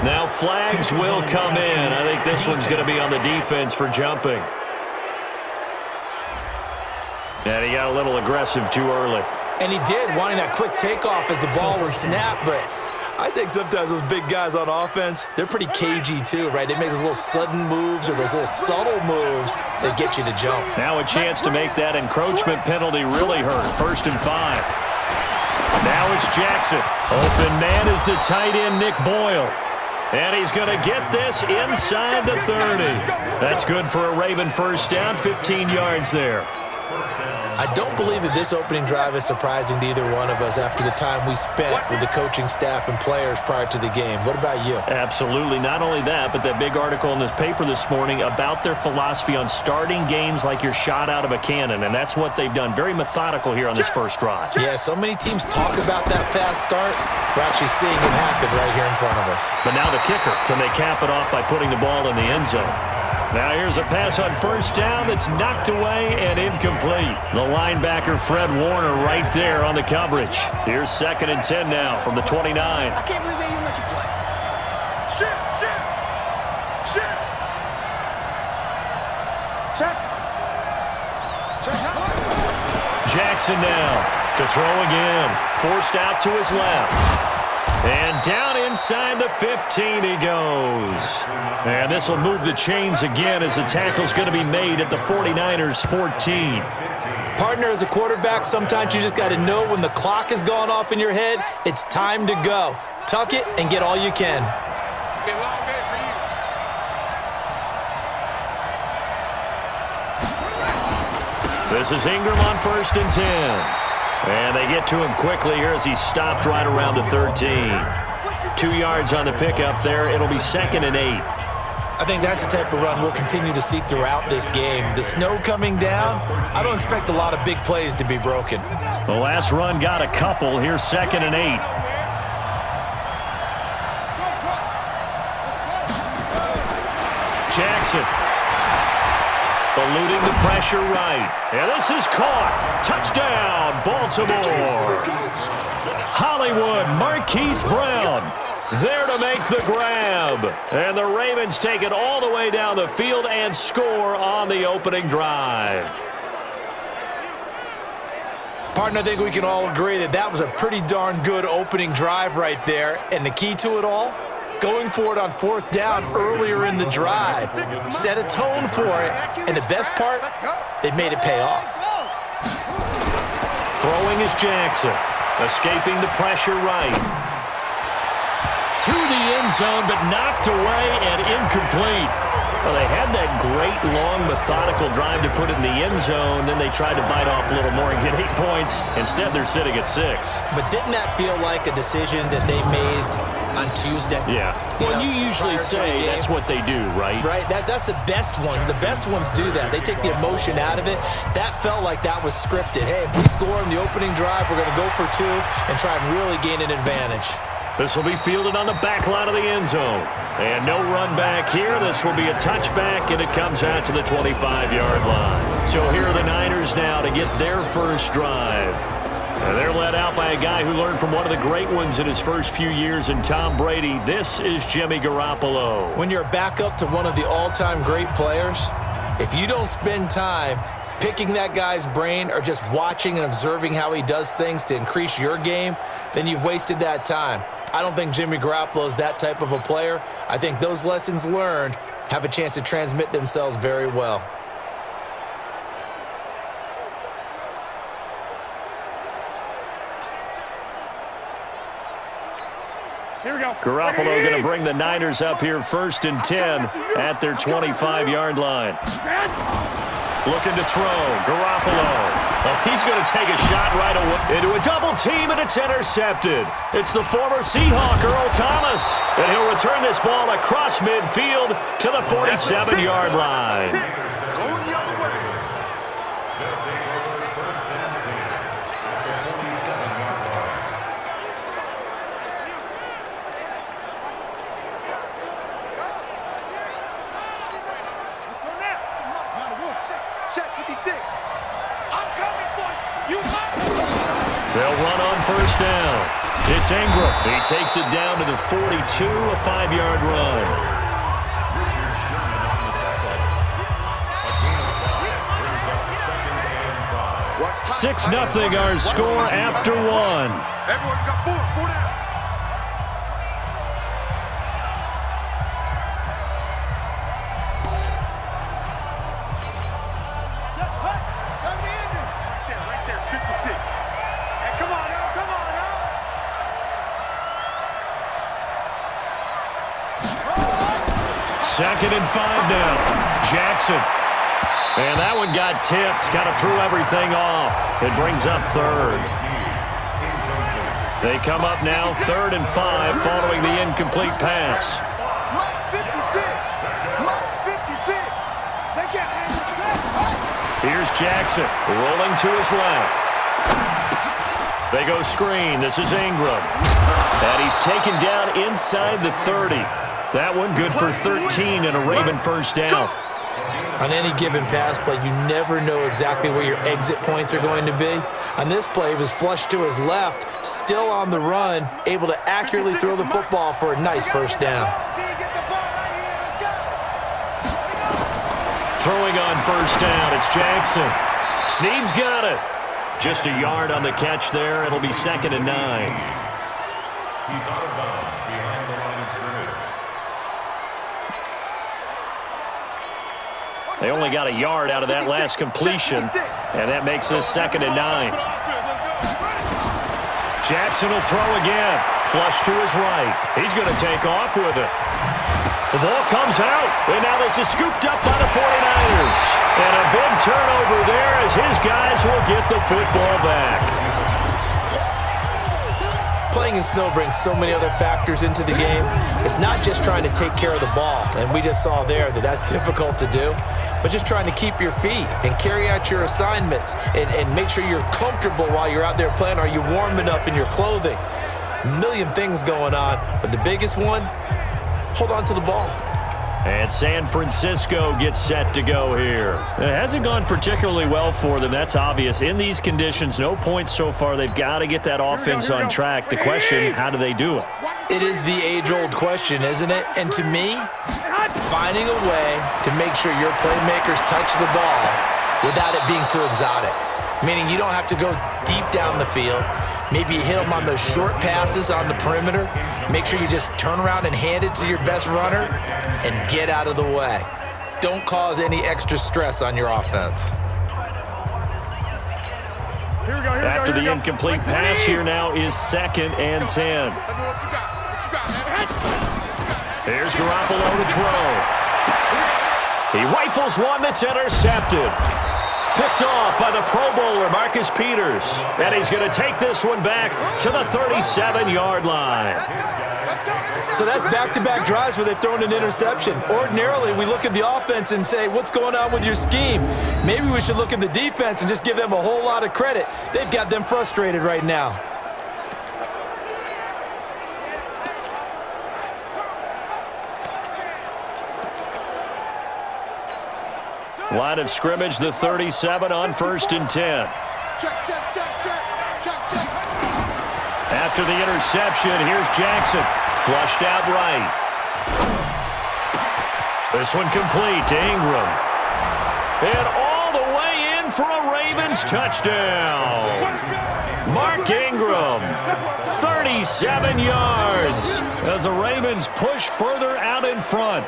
Now flags will come in. I think this one's going to be on the defense for jumping. And he got a little aggressive too early. And he did, wanting that quick takeoff as the ball was snapped. But I think sometimes those big guys on offense, they're pretty cagey too, right? They make those little sudden moves or those little subtle moves that get you to jump. Now a chance to make that encroachment penalty really hurt. 1st and 5. Now it's Jackson. Open man is the tight end, Nick Boyle. And he's going to get this inside the 30. That's good for a Raven first down, 15 yards there. I don't believe that this opening drive is surprising to either one of us after the time we spent with the coaching staff and players prior to the game. What about you? Absolutely. Not only that, but that big article in this paper this morning about their philosophy on starting games like you're shot out of a cannon, and that's what they've done. Very methodical here on this first drive. Yeah, so many teams talk about that fast start. We're actually seeing it happen right here in front of us. But now the kicker. Can they cap it off by putting the ball in the end zone? Now here's a pass on first down that's knocked away and incomplete. The linebacker Fred Warner right there on the coverage. Here's 2nd and 10 now from the 29. I can't believe they even let you play. Shit. Check. Jackson now to throw again. Forced out to his left. And down inside the 15 he goes. And this will move the chains again as the tackle's going to be made at the 49ers 14. Partner, as a quarterback, sometimes you just got to know when the clock has gone off in your head, it's time to go. Tuck it and get all you can. Been a long day for you. This is Ingram on 1st and 10. And they get to him quickly here as he stopped right around the 13. 2 yards on the pickup there. It'll be 2nd and 8. I think that's the type of run we'll continue to see throughout this game. The snow coming down, I don't expect a lot of big plays to be broken. The last run got a couple. Here's 2nd and 8. Jackson. Eluding the pressure right. And this is caught. Touchdown, Baltimore. Hollywood, Marquise Brown there to make the grab. And the Ravens take it all the way down the field and score on the opening drive. Partner, I think we can all agree that that was a pretty darn good opening drive right there. And the key to it all, going for it on 4th down earlier in the drive. Set a tone for it, and the best part, they made it pay off. Throwing is Jackson, escaping the pressure right. To the end zone, but knocked away and incomplete. Well, they had that great, long, methodical drive to put it in the end zone. Then they tried to bite off a little more and get 8 points. Instead, they're sitting at 6. But didn't that feel like a decision that they made on Tuesday? Yeah. Well, you usually say that's what they do, right? Right. That's the best one. The best ones do that. They take the emotion out of it. That felt like that was scripted. Hey, if we score in the opening drive, we're going to go for 2 and try and really gain an advantage. This will be fielded on the back line of the end zone. And no run back here. This will be a touchback, and it comes out to the 25-yard line. So here are the Niners now to get their first drive. And they're led out by a guy who learned from one of the great ones in his first few years in Tom Brady. This is Jimmy Garoppolo. When you're a backup to one of the all-time great players, if you don't spend time picking that guy's brain or just watching and observing how he does things to increase your game, then you've wasted that time. I don't think Jimmy Garoppolo is that type of a player. I think those lessons learned have a chance to transmit themselves very well. Here we go. Garoppolo going to bring the Niners up here 1st and 10 at their 25-yard line. Looking to throw. Garoppolo. Well, he's going to take a shot right away into a double team, and it's intercepted. It's the former Seahawk, Earl Thomas. And he'll return this ball across midfield to the 47-yard line. Going the other way. Let's go now. Check 56. I'm coming for you. They'll run on 1st down. It's Ingram. He takes it down to the 42, a 5-yard run. 6-0 our score after one. Everyone's got four down. Right there, 56. Hey, come on now, come on now. 2nd and 5 now. Jackson. And that one got tipped. Kind of threw everything off. It brings up 3rd. They come up now 3rd and 5 following the incomplete pass. Mike's 56. Mike's 56. They can't handle that. Here's Jackson rolling to his left. They go screen. This is Ingram. And he's taken down inside the 30. That one good for 13 and a Raven first down. On any given pass play, you never know exactly where your exit points are going to be. On this play, he was flushed to his left, still on the run, able to accurately throw the football for a nice first down. Throwing on first down, it's Jackson. Snead's got it. Just a yard on the catch there. It'll be 2nd and 9. He's out of bounds behind the line of scrimmage. They only got a yard out of that last completion, and that makes this 2nd and 9. Jackson will throw again. Flush to his right. He's going to take off with it. The ball comes out, and now this is scooped up by the 49ers. And a big turnover there as his guys will get the football back. Playing in snow brings so many other factors into the game. It's not just trying to take care of the ball, and we just saw there that that's difficult to do, but just trying to keep your feet and carry out your assignments and make sure you're comfortable while you're out there playing. Are you warm enough in your clothing? A million things going on, but the biggest one, hold on to the ball. And San Francisco gets set to go here. It hasn't gone particularly well for them. That's obvious. In these conditions, no points so far. They've got to get that offense on track. The question, how do they do it? It is the age-old question, isn't it? And to me, finding a way to make sure your playmakers touch the ball without it being too exotic. Meaning you don't have to go deep down the field. Maybe you hit them on those short passes on the perimeter. Make sure you just turn around and hand it to your best runner and get out of the way. Don't cause any extra stress on your offense. After the incomplete pass, here now is 2nd and 10. Here's Garoppolo to throw. He rifles one that's intercepted. Picked off by the Pro Bowler, Marcus Peters. And he's going to take this one back to the 37-yard line. So that's back-to-back drives where they've thrown an interception. Ordinarily, we look at the offense and say, what's going on with your scheme? Maybe we should look at the defense and just give them a whole lot of credit. They've got them frustrated right now. Line of scrimmage, the 37 on 1st and 10. Check. After the interception, here's Jackson. Flushed out right. This one complete to Ingram. And all the way in for a Ravens touchdown. Mark Ingram, 37 yards as the Ravens push further out in front.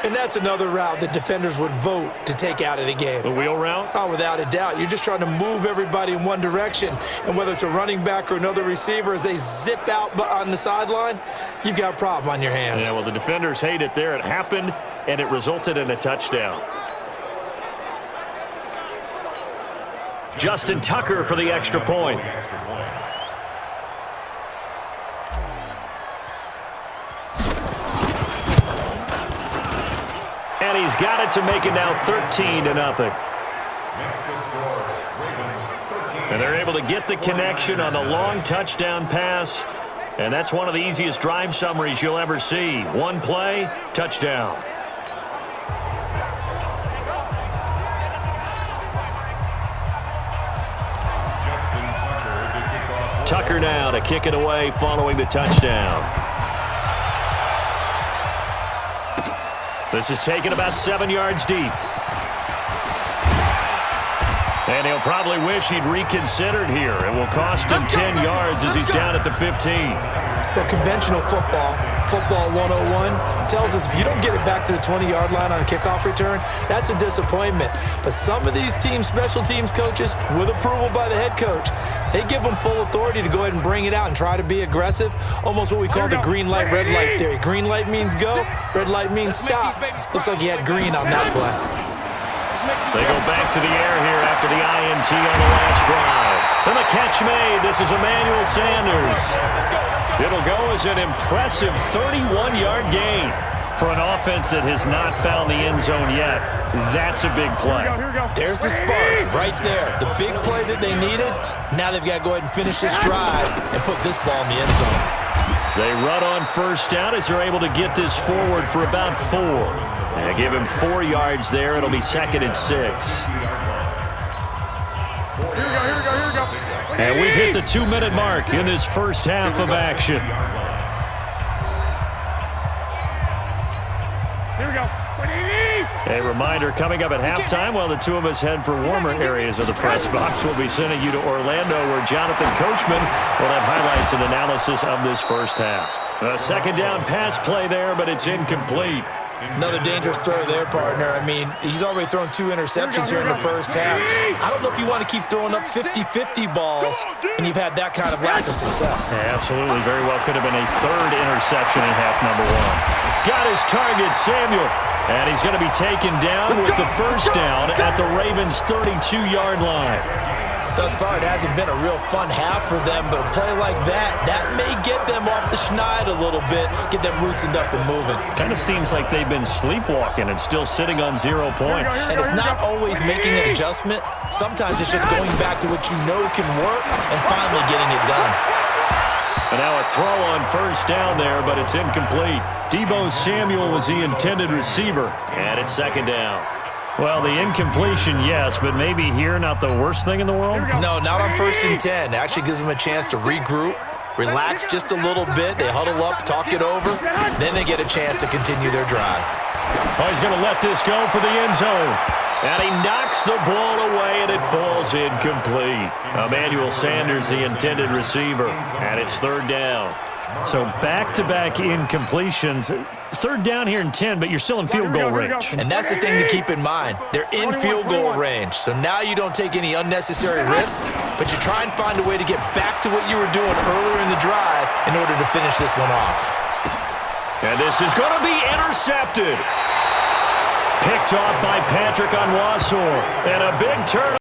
And that's another route that defenders would vote to take out of the game. The wheel route? Oh, without a doubt. You're just trying to move everybody in one direction. And whether it's a running back or another receiver, as they zip out on the sideline, you've got a problem on your hands. Yeah, well, the defenders hate it there. It happened, and it resulted in a touchdown. Justin Tucker for the extra point. And he's got it to make it now 13-0. And they're able to get the connection on the long touchdown pass. And that's one of the easiest drive summaries you'll ever see. One play, touchdown. Tucker now to kick it away following the touchdown. This is taken about 7 yards deep. And he'll probably wish he'd reconsidered here. It will cost him 10 yards as he's down at the 15. Well, conventional football 101, tells us if you don't get it back to the 20-yard line on a kickoff return, that's a disappointment. But some of these special teams coaches, with approval by the head coach, they give them full authority to go ahead and bring it out and try to be aggressive, almost what we call the green light, red light theory. Green light means go, red light means stop. Looks like he had green on that play. They go back to the air here after the INT on the last drive. And the catch made. This is Emmanuel Sanders. It'll go as an impressive 31-yard gain. For an offense that has not found the end zone yet, that's a big play. There's the spark right there. The big play that they needed. Now they've got to go ahead and finish this drive and put this ball in the end zone. They run on first down as they're able to get this forward for about 4. And give him 4 yards there. It'll be 2nd and 6. And we've hit the 2-minute mark in this first half of action. A reminder, coming up at halftime, while the two of us head for warmer areas of the press box, we'll be sending you to Orlando, where Jonathan Coachman will have highlights and analysis of this first half. A second down pass play there, but it's incomplete. Another dangerous throw there, partner. I mean, he's already thrown 2 interceptions here in the first half. I don't know if you want to keep throwing up 50-50 balls, and you've had that kind of lack of success. Yeah, absolutely. Very well could have been a 3rd interception in half number 1. Got his target, Samuel. And he's going to be taken down with the first down at the Ravens' 32-yard line. Thus far, it hasn't been a real fun half for them, but a play like that may get them off the schneid a little bit, get them loosened up and moving. Kind of seems like they've been sleepwalking and still sitting on 0 points. And it's not always making an adjustment. Sometimes it's just going back to what you know can work and finally getting it done. And now a throw on first down there, but it's incomplete. Deebo Samuel was the intended receiver, and it's 2nd down. Well, the incompletion, yes, but maybe here not the worst thing in the world? No, not on 1st and 10. It actually gives them a chance to regroup, relax just a little bit. They huddle up, talk it over. Then they get a chance to continue their drive. Oh, he's going to let this go for the end zone. And he knocks the ball away, and it falls incomplete. Emmanuel Sanders, the intended receiver, and it's 3rd down. So back-to-back incompletions. 3rd down here and 10, but you're still in field goal range. And that's the thing to keep in mind. They're in field goal range. So now you don't take any unnecessary risks, but you try and find a way to get back to what you were doing earlier in the drive in order to finish this one off. And this is going to be intercepted. Picked off by Patrick Onwuasor. And a big turn.